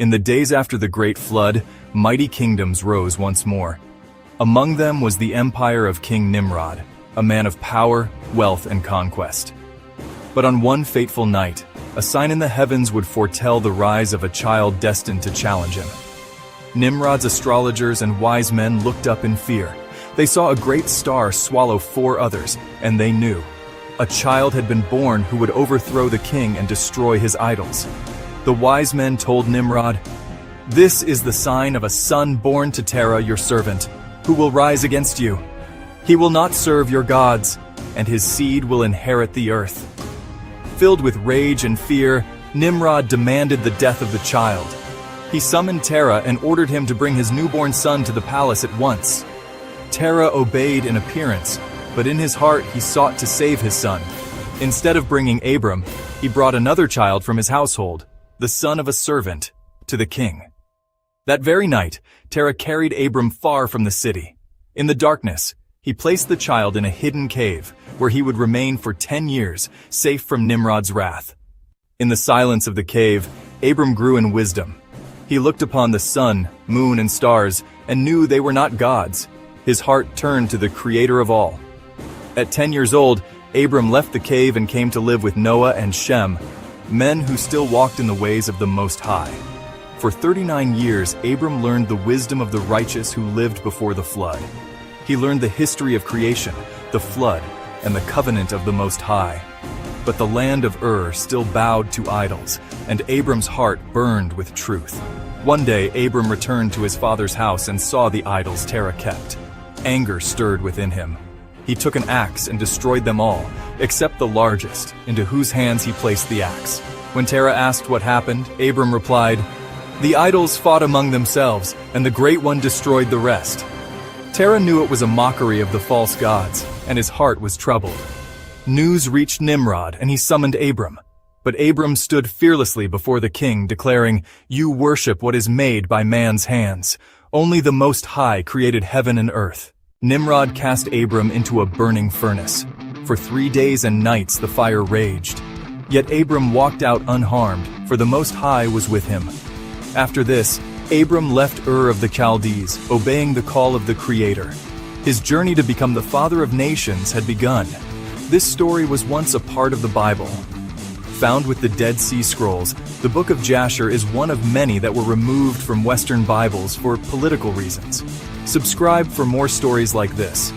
In the days after the Great Flood, mighty kingdoms rose once more. Among them was the empire of King Nimrod, a man of power, wealth, and conquest. But on one fateful night, a sign in the heavens would foretell the rise of a child destined to challenge him. Nimrod's astrologers and wise men looked up in fear. They saw a great star swallow 4 others, and they knew. A child had been born who would overthrow the king and destroy his idols. The wise men told Nimrod, "This is the sign of a son born to Terah, your servant, who will rise against you. He will not serve your gods, and his seed will inherit the earth." Filled with rage and fear, Nimrod demanded the death of the child. He summoned Terah and ordered him to bring his newborn son to the palace at once. Terah obeyed in appearance, but in his heart he sought to save his son. Instead of bringing Abram, he brought another child from his household, the son of a servant, to the king. That very night, Terah carried Abram far from the city. In the darkness, he placed the child in a hidden cave, where he would remain for 10 years, safe from Nimrod's wrath. In the silence of the cave, Abram grew in wisdom. He looked upon the sun, moon, and stars, and knew they were not gods. His heart turned to the Creator of all. At 10 years old, Abram left the cave and came to live with Noah and Shem, men who still walked in the ways of the Most High. For 39 years, Abram learned the wisdom of the righteous who lived before the flood. He learned the history of creation, the flood, and the covenant of the Most High. But the land of Ur still bowed to idols, and Abram's heart burned with truth. One day, Abram returned to his father's house and saw the idols Terah kept. Anger stirred within him. He took an axe and destroyed them all, except the largest, into whose hands he placed the axe. When Terah asked what happened, Abram replied, "The idols fought among themselves, and the Great One destroyed the rest." Terah knew it was a mockery of the false gods, and his heart was troubled. News reached Nimrod, and he summoned Abram. But Abram stood fearlessly before the king, declaring, "You worship what is made by man's hands. Only the Most High created heaven and earth." Nimrod cast Abram into a burning furnace. For 3 days and nights the fire raged. Yet Abram walked out unharmed, for the Most High was with him. After this, Abram left Ur of the Chaldees, obeying the call of the Creator. His journey to become the father of nations had begun. This story was once a part of the Bible. Found with the Dead Sea Scrolls, the book of Jasher is one of many that were removed from Western Bibles for political reasons. Subscribe for more stories like this.